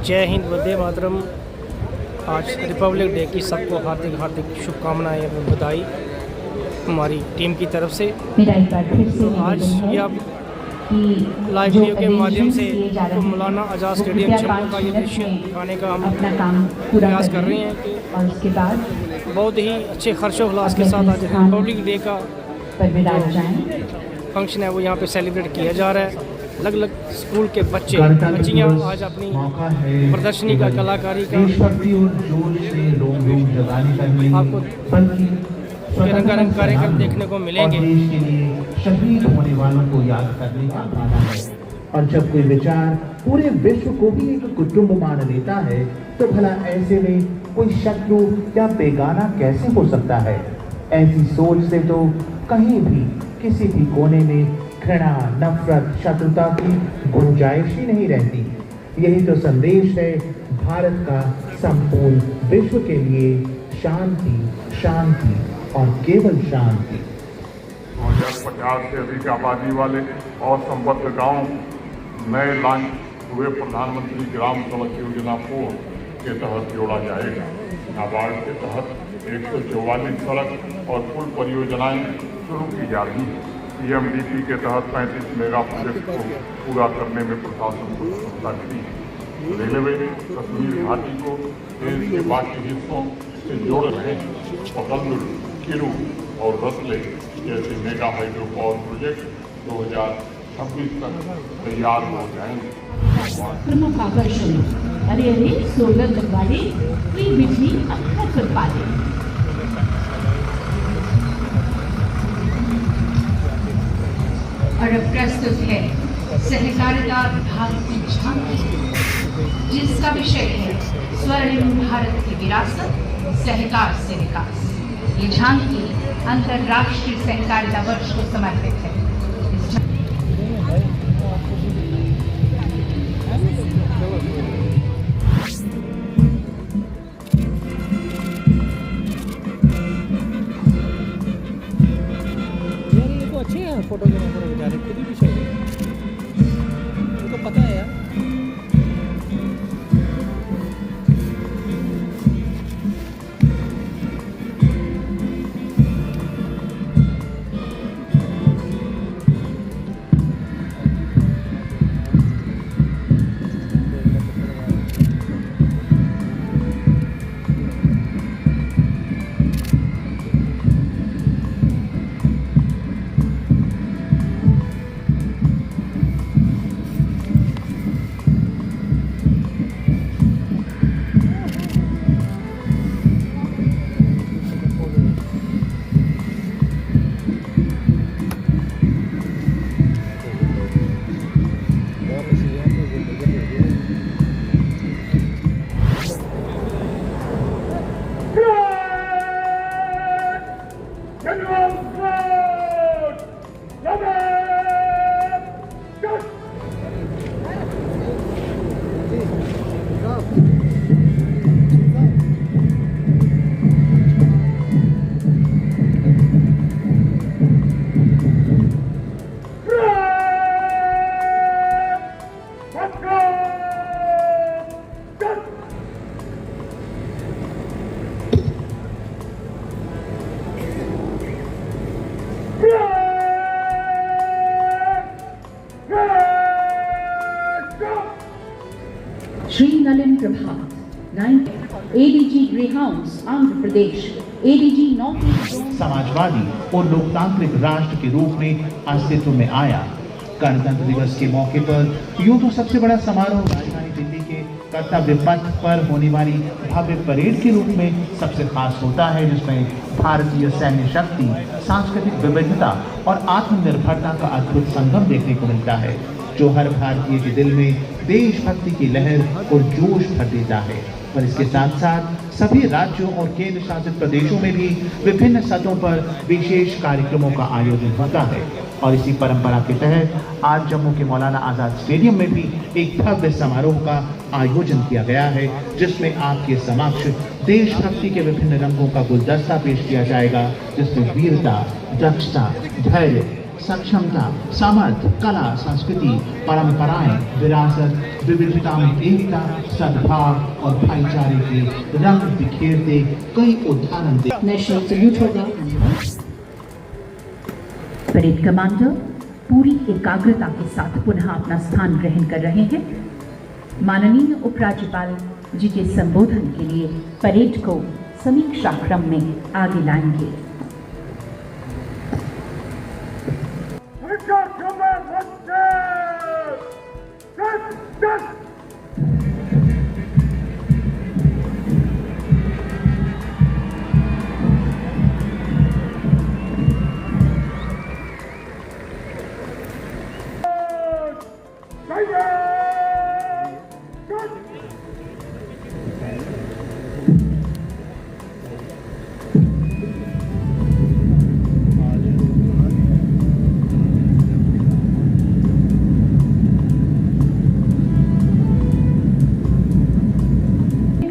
जय हिंद, वंदे मातरम। आज Republic day की सबको हार्दिक हार्दिक शुभकामनाएं एवं बधाई हमारी टीम की तरफ से। तो आज ये आप लाइव वीडियो के माध्यम से तो मौलाना आज़ाद स्टेडियम जम्मू का ये दृश्य दिखाने का हम प्रयास कर रहे हैं कि बहुत ही अच्छे हर्षोल्लास के साथ आज रिपब्लिक डे का फंक्शन है वो यहाँ पे सेलिब्रेट किया जा रहा है। अलग अलग स्कूल के बच्चियाँ आज अपनी प्रदर्शनी का कलाकारी का आपको रंगारंग कार्यक्रम देखने को मिलेंगे। शहीद होने वालों को याद करने का भावना है। और जब कोई विचार पूरे विश्व को भी एक कुटुंब मान लेता है तो भला ऐसे में कोई शत्रु या बेगाना कैसे हो सकता है। ऐसी सोच से तो कहीं भी किसी भी कोने में घृणा, नफरत, शत्रुता की गुंजाइश ही नहीं रहती। यही तो संदेश है भारत का संपूर्ण विश्व के लिए, शांति, शांति और केवल शांति। 2050 से अधिक आबादी वाले और संबद्ध गांव नए लॉन्च हुए प्रधानमंत्री ग्राम सड़क योजना को के तहत जोड़ा जाएगा। नाबार्ड के तहत 144 सड़क और पुल परियोजनाएं शुरू की जा रही है। CMDP के तहत 35 मेगा प्रोजेक्ट को पूरा करने में प्रशासन को सफलता मिली है। रेलवे कश्मीर घाटी को देश के बाकी हिस्सों से जोड़ रहे हैं। पकंदुर, किरू और रसले जैसे मेगा हाइड्रो पावर प्रोजेक्ट 2026 तक तैयार हो जाएंगे। प्रमुख आकर्षण अरे सोलर लगवाले, फ्री बिजली अब कर पाले। और अब प्रस्तुत है सहकारिता विभाग की झांकी, जिसका विषय है स्वर्णिम भारत की विरासत, सहकार से विकास। ये झांकी अंतर्राष्ट्रीय सहकारिता वर्ष को समर्पित है। अच्छे हैं फोटोग्राफर बेचारे, खुद ही पीछे उनको पता है यार। श्री नलिन प्रभात, ADG greyhounds, Andhra Pradesh, ADG north east. Samajwadi और लोकतांत्रिक राष्ट्र के रूप में अस्तित्व में आया। गणतंत्र दिवस के मौके पर यूं तो सबसे बड़ा समारोह राजधानी दिल्ली के कर्तव्य पथ पर होने वाली भव्य परेड के रूप में सबसे खास होता है, जिसमें भारतीय सैन्य शक्ति, सांस्कृतिक विविधता और आत्मनिर्भरता का अद्भुत संगम देखने को मिलता है, जो हर भारतीय के दिल में देशभक्ति की लहर और जोश भर देता है। और इसके साथ साथ सभी राज्यों और केंद्र शासित प्रदेशों में भी विभिन्न सतहों पर विशेष कार्यक्रमों का आयोजन होता है। और इसी परंपरा के तहत आज जम्मू के मौलाना आज़ाद स्टेडियम में भी एक भव्य समारोह का आयोजन किया गया है, जिसमें आपके समक्ष देशभक्ति के विभिन्न रंगों का गुलदस्ता पेश किया जाएगा, जिसमें वीरता, दक्षता, धैर्य, सक्षमता, सामर्थ्य, कला, संस्कृति, परंपराएं, विरासत, विविधता में एकता, सद्भाव और भाईचारे के रंग बिखेरते कई उदाहरण नेशनल सल्यूट होगा। परेड कमांडर पूरी एकाग्रता के साथ पुनः अपना स्थान ग्रहण कर रहे हैं। माननीय उपराज्यपाल जी के संबोधन के लिए परेड को समीक्षा क्रम में आगे लाएंगे।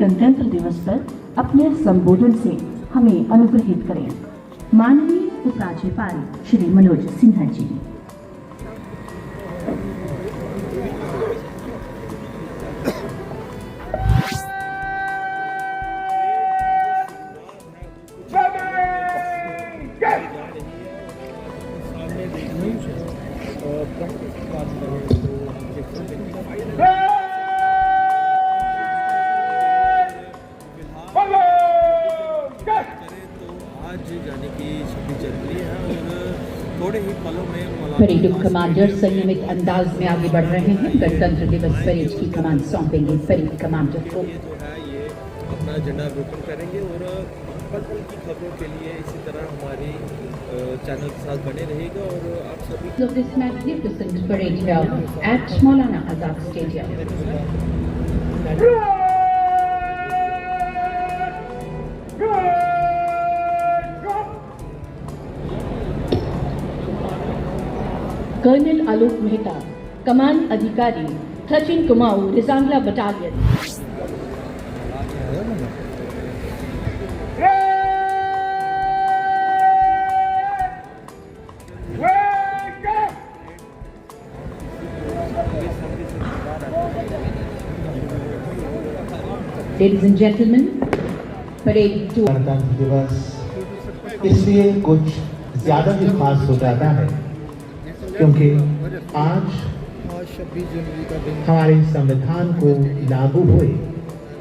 गणतंत्र दिवस पर अपने संबोधन से हमें अनुग्रहित करें। माननीय उपराज्यपाल श्री मनोज सिन्हा जी। परेड कमांडर संयमित अंदाज में आगे बढ़ रहे हैं। गणतंत्र दिवस परेड की कमान सौंपेंगे परेड कमांडर को। ये अपना झंडा रोपण करेंगे और पल पल की खबरों के लिए इसी तरह हमारी चैनल के साथ बने रहेगा और आप सभी of this magnificent parade here at Maulana Azad Stadium. Colonel Alok Mehta, कमान अधिकारी 13 Kumaon Rezangla battalion. Ladies and gentlemen, parade 2. गणतंत्र दिवस इसलिए कुछ ज्यादा ही खास हो जाता है क्योंकि आज हमारे संविधान को लागू हुए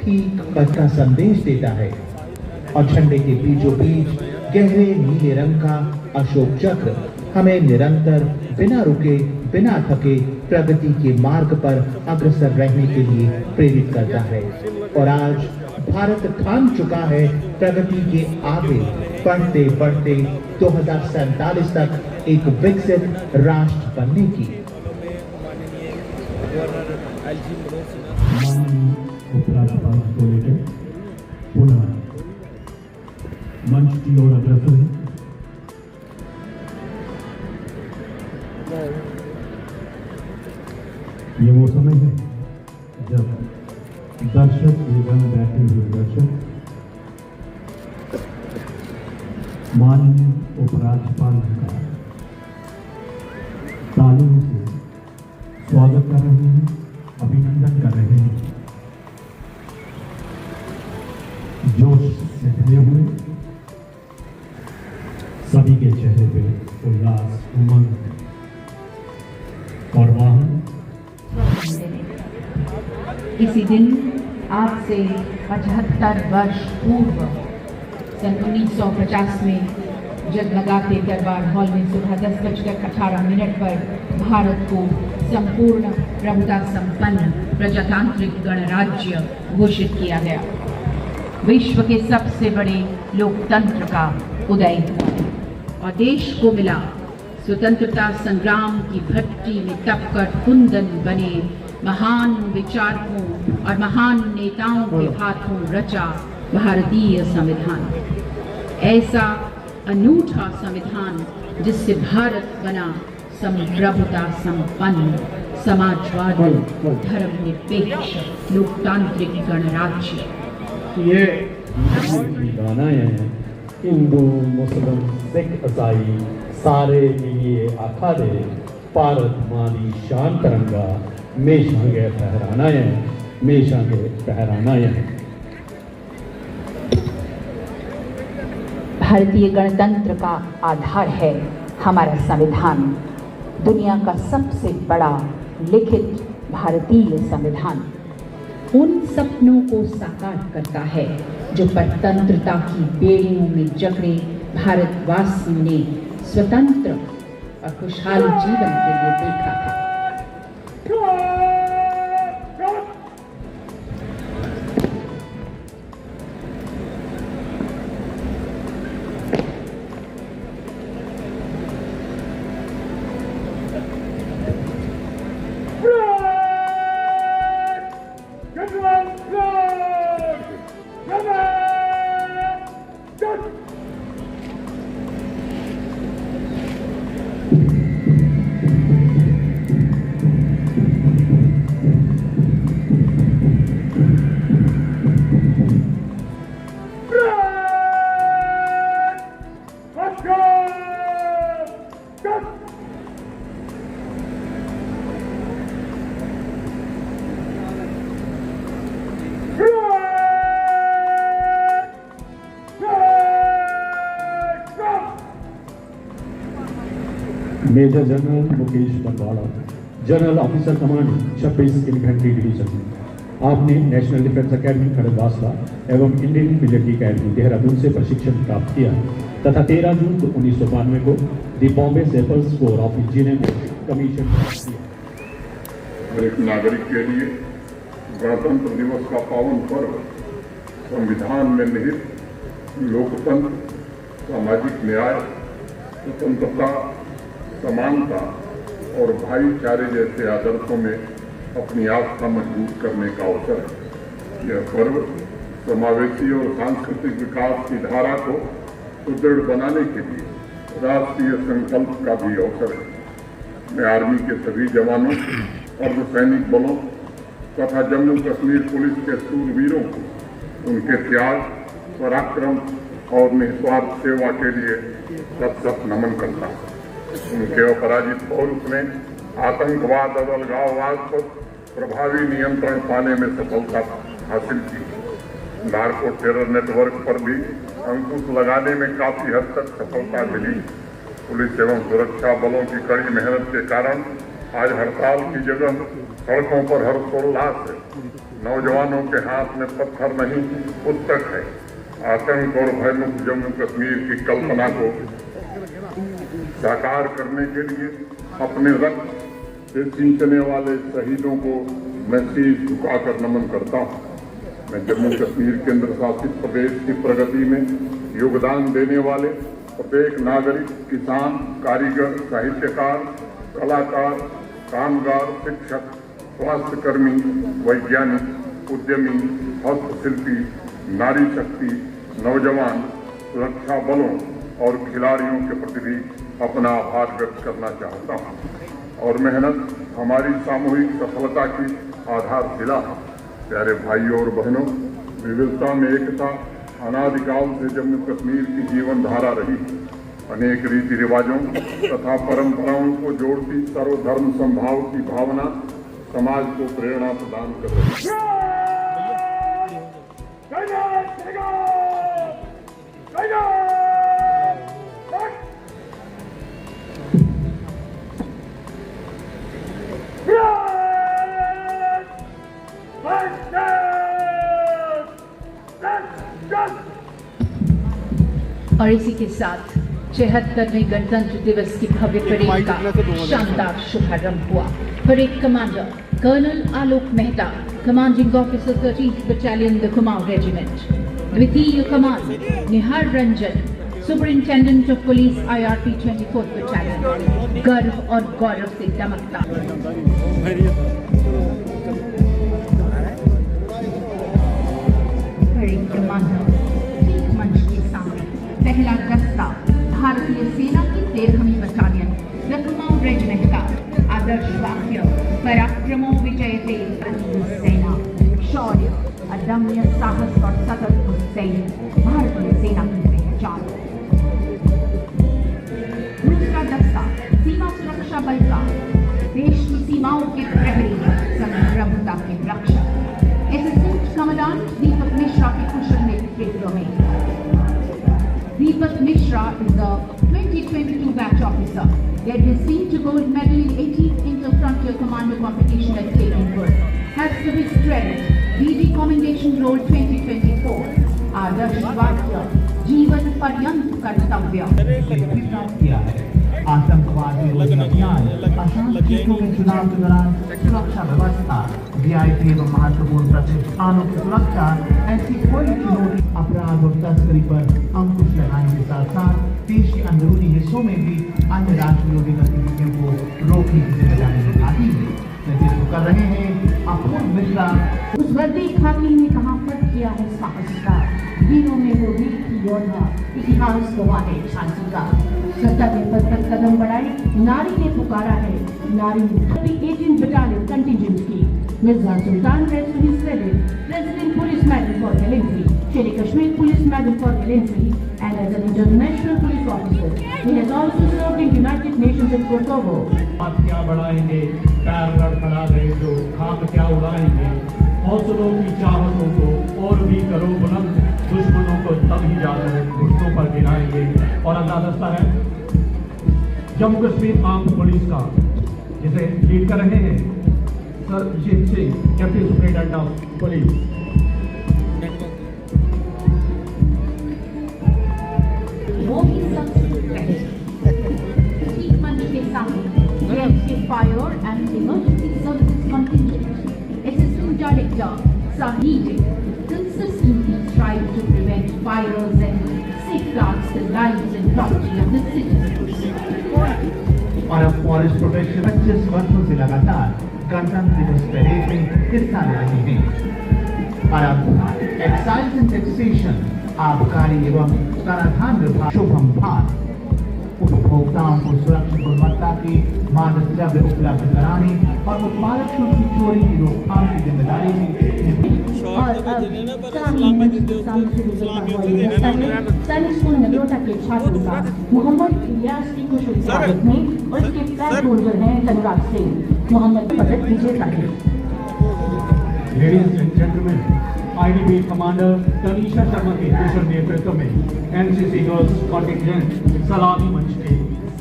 ठीक 5 का संदेश देता है और झंडे के बीचों बीच गहरे नीले रंग का अशोक चक्र हमें निरंतर बिना रुके बिना थके प्रगति के मार्ग पर अग्रसर रहने के लिए प्रेरित करता है। और आज भारत ठान चुका है प्रगति के आगे बढ़ते बढ़ते 2047 तक एक विकसित राष्ट्र बनने की। उपराज्यपाल को लेकर पुनः मंच की ओर अग्रसर है। ये वो समय है जब दर्शक एवं बैठे हुए दर्शक माननीय उपराज्यपाल का तालियों से स्वागत कर रहे हैं, अभिनंदन कर रहे हैं। जोश से भरे हुए सभी के चेहरे पे उल्लास, उमंग और वाहन। इसी दिन आज से 75 वर्ष पूर्व सन 1950 में जगमगाते दरबार हॉल में सुबह 10:18 पर भारत को संपूर्ण प्रभुता संपन्न प्रजातांत्रिक गणराज्य घोषित किया गया। विश्व के सबसे बड़े लोकतंत्र का उदय हुआ और देश को मिला स्वतंत्रता संग्राम की भट्टी में तपकर कुंदन बने महान विचारकों और महान नेताओं के हाथों रचा भारतीय संविधान। ऐसा अनूठा संविधान जिससे भारत बना संप्रभुता संपन्न समाजवादी धर्मनिरपेक्ष लोकतांत्रिक गणराज्य। ये गाना है हिंदू, मुस्लिम, सिख, ईसाई सारे मिलिए आखा दे भारत मां दी शान तिरंगा मेशांगे फहराना है, मेशांगे फहराना है। भारतीय गणतंत्र का आधार है हमारा संविधान, दुनिया का सबसे बड़ा लिखित भारतीय संविधान उन सपनों को साकार करता है जो स्वतंत्रता की बेड़ियों में जकड़े भारतवासियों ने स्वतंत्र और खुशहाल जीवन के लिए देखा था। Major general Mukesh Bandwara, general officer commanding 26 infantry division. आपने नेशनल डिफेंस अकेडमी खड़गवासला एवं इंडियन मिलिट्री अकेडमी देहरादून से प्रशिक्षण प्राप्त किया तथा 13 जून 1992 को the Bombay sappers corps of engineering में कमीशन प्राप्त किया। हर एक नागरिक के लिए गणतंत्र दिवस का पावन पर्व संविधान में निहित लोकतंत्र, सामाजिक न्याय, स्वतंत्रता, समानता और भाईचारे जैसे आदर्शों में अपनी आस्था मजबूत करने का अवसर है। यह पर्व समावेशी और सांस्कृतिक विकास की धारा को सुदृढ़ बनाने के लिए राष्ट्रीय संकल्प का भी अवसर है। मैं आर्मी के सभी जवानों, अर्धसैनिक बलों तथा जम्मू कश्मीर पुलिस के सूरवीरों को उनके त्याग, पराक्रम और निस्वार्थ सेवा के लिए सत नमन करता हूँ। उनके अपराजित पौरुष ने आतंकवाद और अलगाववाद पर प्रभावी नियंत्रण पाने में सफलता हासिल की। नार्को टेरर नेटवर्क पर भी अंकुश लगाने में काफी हद तक सफलता मिली। पुलिस एवं सुरक्षा बलों की कड़ी मेहनत के कारण आज हड़ताल की जगह सड़कों पर हर्षोल्लास है। नौजवानों के हाथ में पत्थर नहीं, पुस्तक है। आतंक और भयमुक्त जम्मू कश्मीर की कल्पना को साकार करने के लिए अपने रक्त से सींचने वाले शहीदों को मैं शीश झुकाकर नमन करता हूँ। मैं जम्मू कश्मीर केंद्र शासित प्रदेश की प्रगति में योगदान देने वाले प्रत्येक नागरिक, किसान, कारीगर, साहित्यकार, कलाकार, कामगार, शिक्षक, स्वास्थ्य कर्मी, वैज्ञानिक, उद्यमी, हस्तशिल्पी, नारी शक्ति, नौजवान, सुरक्षा बलों और खिलाड़ियों के प्रति भी अपना आभार व्यक्त करना चाहता हूँ। और मेहनत हमारी सामूहिक सफलता की आधारशिला है। प्यारे भाइयों और बहनों, विविधता में एकता अनादिकाल से जम्मू कश्मीर की जीवन धारा रही। अनेक रीति रिवाजों तथा परंपराओं को जोड़ती सर्वधर्म समभाव की भावना समाज को प्रेरणा प्रदान कर रही है। और इसी के साथ 76वें गणतंत्र दिवस की भव्य परेड का शानदार शुभारंभ हुआ। Parade commander colonel Alok Mehta, commanding officer 13th battalion the Kumaon regiment. द्वितीय कमान Nihar Ranjan, superintendent of police IRP 24th battalion, गर्व और गौरव से दमकता। परेड कमांडर ठीक मंच के सामने पहला दस्ता भारतीय सेना की 13वीं बटालियन द कुमाऊं रेजिमेंट का आदर्श वाक्य पराक्रमो विजयते सेना, शौर्य, अदम्य साहस और सतत मुस्तैद भारतीय सेना की पहचान। के प्रहरी संप्रभुता के रक्षक असिस्टेंट कमांडेंट दीपक मिश्रा के कुशल नेतृत्व में Deepak Mishra is the 2022 batch officer. He had received a gold medal in 18th Inter-Frontier Commando competition at Tegnipur. Has to his credit, DD Commendation Roll 2024. आदर्श वाक्य जीवन पर्यंत कर्तव्य किया है। आतंकवाद विरोधी अभियान, अशांत क्षेत्रों में चुनाव के दौरान सुरक्षा व्यवस्था, वीआईपी एवं महत्वपूर्ण प्रतिष्ठानों की सुरक्षा, ऐसी कोई चुनौती अपराध और तस्करी पर अंकुश लगाने के साथ साथ देश के अंदरूनी हिस्सों में भी अन्य राष्ट्र विरोधी गतिविधियों को रोकने की जिम्मेदारी निभाती है। नेतृत्व कर रहे हैं अपूर्व मिश्रा। उस वर्दी खाकी ने कहाँ पर किया है साहस का, वीरों में वो वीर की योद्धा, इतिहास गवाह है झांसी का। सत्ता के पद पर कदम बढ़ाए नारी ने पुकारा है, नारी ने 18 बटालियन कंटिजेंट की Mirza Sultan president police medal for gallantry, Sher Kashmir police medal for gallantry, and as an international police officer he has also served in United Nations in Kosovo. हाथ क्या बढ़ाएंगे, पैर लड़खड़ा गए जो खाक क्या उड़ाएंगे, हौसलों की चाहतों को और भी करो बुलंद, दुश्मनों को तब ही जाकर घुटनों पर गिराएंगे। और अगला दस्ता है जम्मू कश्मीर आर्म्ड पुलिस का, जिसे लीड कर रहे हैं sir Vishesh Singh, captain superintendent of police. वो भी सबसे पहले ठीक मंच के सामने JFK fire and emergency services contingent assistant director Sahid consistently strive to prevent fires and safeguards the lives and property of the citizens. और अब फॉरेस्ट प्रोटेक्शन 25 वर्षों से लगातार गणतंत्र दिवस परेड में हिस्सा ले रहे हैं। और अब एक्साइज एंड टैक्सेशन, आबकारी एवं कराधान विभाग शुभम भार उपभोक्ताओं को सुरक्षित गुणवत्ता की मादक द्रव्य उपलब्ध कराने और उत्पादक शुल्क की चोरी की रोकथाम की जिम्मेदारी और सैनिक स्कूल नगरोटा के छात्रों का मोहम्मद इलियास की कुशल स्वागत में और उसके फ्लैग होल्डर हैं अनुराग सिंह, मोहम्मद पदक विजेता है। Ladies and gentleman, IDP commander Tanisha Sharma के कुशल नेतृत्व में NCC गर्ल्स कॉन्टिजेंट सलामी मंच के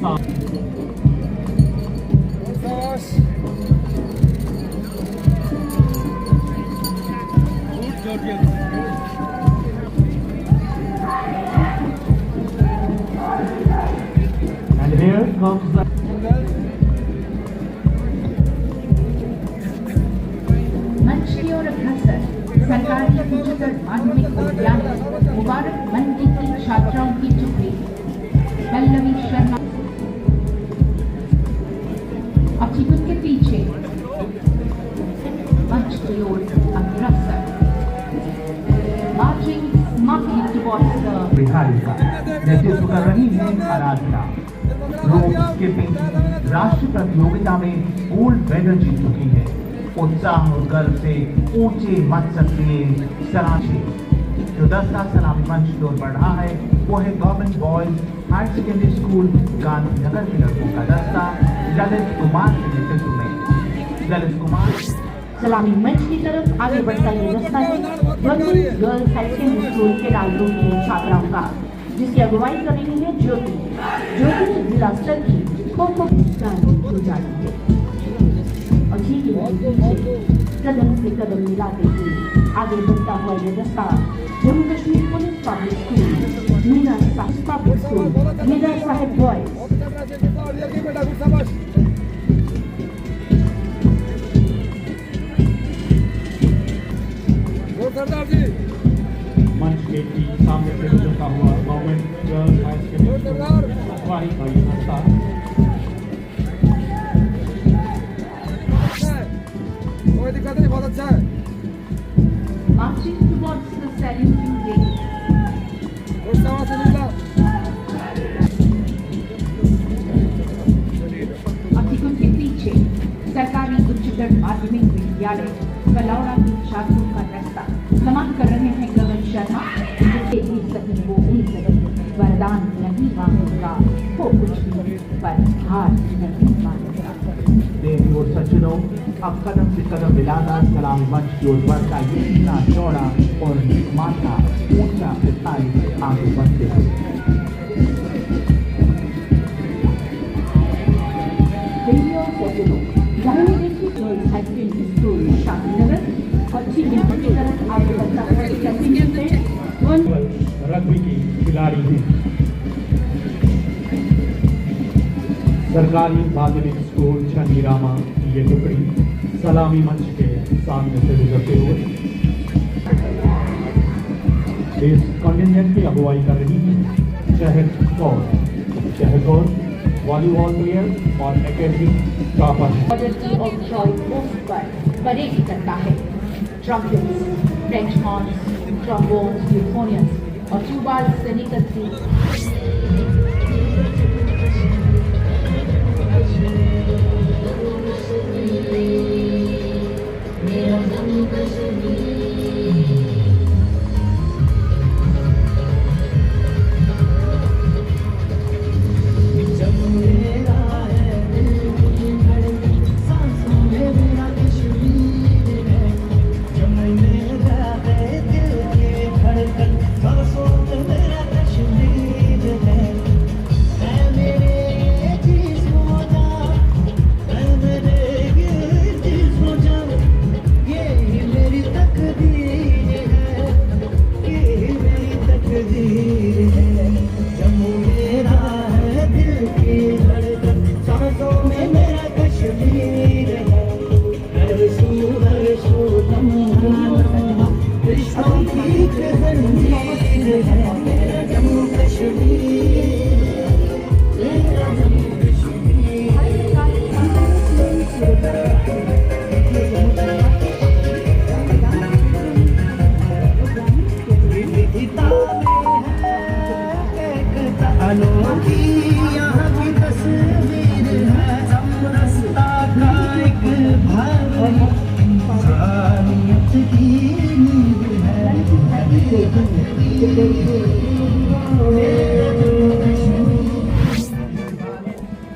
साथ and here comes the मंच की ओर अग्रसर सरकारी उच्चतर माध्यमिक विद्यालय मुबारक मंडी की छात्राओं की टुकड़ी पल्लवी शर्मा, अब ठीक उसके पीछे मंच की ओर अग्रसर मार्चिंग स्मार्टली टुवर्ड्स द भिखारी का नेतृत्व कर रही है आराधना। रोप स्किपिंग राष्ट्रीय प्रतियोगिता में गोल्ड मेडल जीत चुकी है। उत्साह और गर्व से ऊंचे मत सकते सराचे जो दस्ता सलामी मंच की ओर बढ़ रहा है वो है government boys higher secondary school Gandhinagar के लड़कों का दस्ता ललित कुमार के नेतृत्व में। ललित कुमार सलामी मंच की तरफ आगे बढ़ता ये रास्ता है government girls high secondary school के डालू की छात्राओं का, जिसकी अगुवाई कर रही है ज्योति ने जिला स्तर की खो-खो प्रतियोगिता जा रही है। और ठीक पीछे कदम से कदम मिलाते हुए आगे बढ़ता हुआ ये रास्ता Jammu Kashmir police public school, Meera Sahib public school, Meera Sahib boys. मंच के ठीक सामने से गुजरता हुआ government girls high secondary school अखबारी का ये रास्ता कोई दिक्कत नहीं, बहुत अच्छा है। Marching towards the saluting day. Atiqul के पीछे सरकारी उच्चतर माध्यमिक विद्यालय कलौड़ा के छात्रों का रास्ता समान कर रहे हैं गगन शर्मा, जिससे भी सही वो भी सही वरदान नहीं मांगेगा, वो कुछ भी पर हार नहीं मांगेगा। देवी और सज्जनों, अब कदम से कदम मिलाकर सलामी मंच की ओर बढ़ता ये इतना चौड़ा और माथा ऊंचा स्थाई आगे बढ़ते हैं। देवी और सज्जनों, district girls high secondary school Shantinagar अच्छी गिनती की तरफ आगे बढ़ता है। रग्बी की खिलाड़ी हैं। सरकारी माध्यमिक स्कूल छनीरामा की ये टुकड़ी सलामी मंच के सामने से गुजरते हुए इस कॉन्टिजेंट की अगुवाई कर रही है शहर कौर वॉलीबॉल प्लेयर और एकेडमी टॉपर परेड करता है। Trumpets, French horns, trombones, euphoniums और ट्यूबाल सैनिक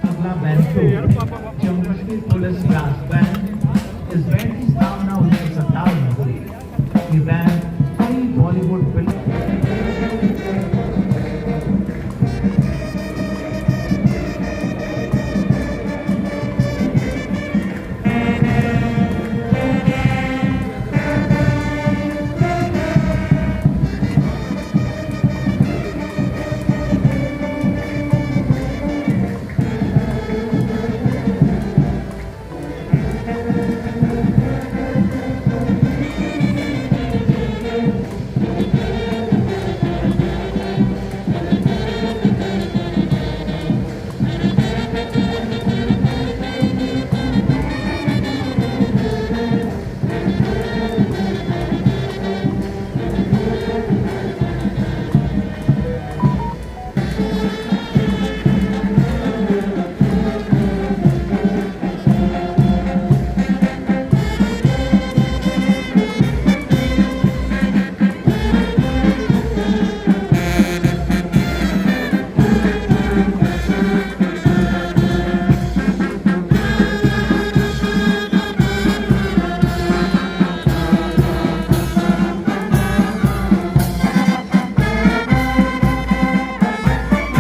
अगला band Jammu Kashmir police brass band. इस बैंड की स्थापना 1957 में हुई। ये बैंड कई बॉलीवुड फिल्म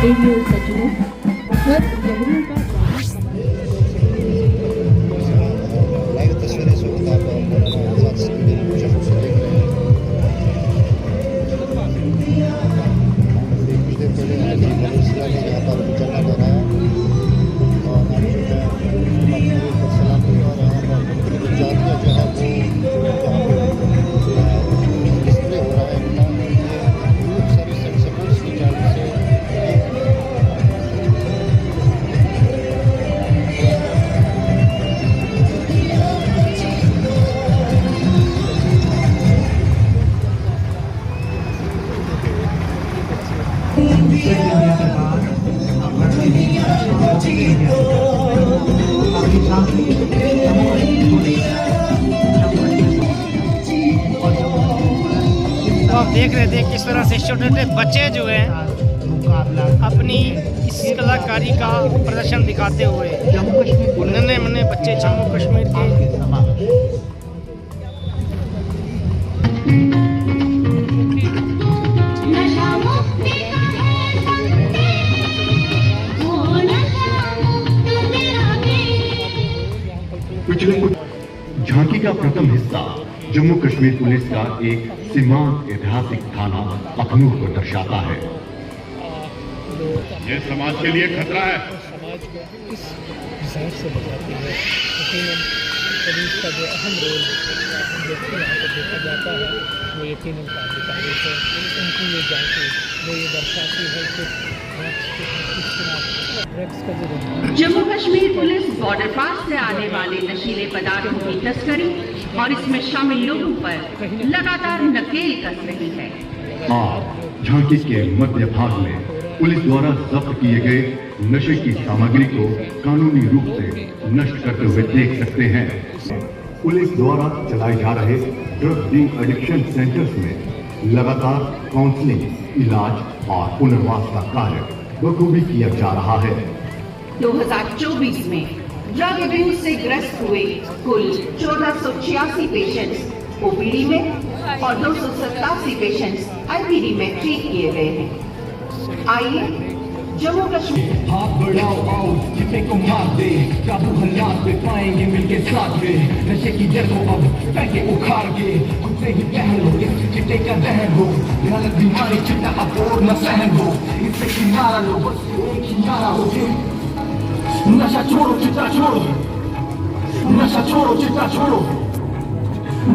रेडियो सज्जनों, हर लहरों का लाइव तस्वीरें से होता है मौलाना आज़ाद स्टेडियम जम्मू से देख रहे हैं। कुछ देर पहले अली मलेशिया ने यहाँ पर झंडा लहराया और आज जो है पर सलाम किया और यहाँ पर जातियाँ जो है वो यहाँ पे डिस्प्ले हो रहा है। यूथ सर्विस एंड सपोर्ट्स की जान से तो आप देख रहे थे किस तरह से छोटे छोटे बच्चे जो हैं अपनी इस कलाकारी का प्रदर्शन दिखाते हुए नन्हे मुन्ने बच्चे जम्मू कश्मीर के पिछले कुछ झांकी का प्रथम हिस्सा जम्मू कश्मीर पुलिस का एक सीमांत ऐतिहासिक थाना अखनूर को दर्शाता है। ये समाज के लिए खतरा है। समाज को इस हिसाब से बताती है। यकीनन पुलिस का जो अहम रोल यहाँ पर देखा जाता है वो यकीनन काबिल है। उनको ये जाके वो ये दर्शाती है कि जम्मू कश्मीर पुलिस बॉर्डर पास से आने वाले नशीले पदार्थों की तस्करी और इसमें शामिल लोगों पर लगातार नकेल कस रही है। आप झांकी के मध्य भाग में पुलिस द्वारा जब्त किए गए नशे की सामग्री को कानूनी रूप से नष्ट करते हुए देख सकते हैं। पुलिस द्वारा चलाए जा रहे ड्रग डीलिंग एडिक्शन सेंटर्स में लगातार काउंसलिंग, इलाज और पुनर्वास का कार्य बखूबी किया जा रहा है। 2024 में ड्रग अब्यूज से ग्रस्त हुए कुल 1486 पेशेंट्स ओपीडी में और 287 पेशेंट्स आईपीडी में ट्रीट किए गए हैं। आइए जम्मू कश्मीर हाथ बढ़ाओ आओ चिट्टे को मार दे, काबू हालात पे पाएंगे मिलके साथ में। नशे की जड़ को अब फेंके उखाड़ के खुद से ही पहल हो, इस चिट्टे का दहन हो। गलत बीमारी चिट्टा अब और न सहन हो, इससे किनारा लो बस एक ही नारा हो। नशा छोड़ो चिट्टा छोड़ो, नशा छोड़ो चिट्टा छोड़ो,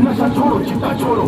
नशा छोड़ो चिट्टा छोड़ो।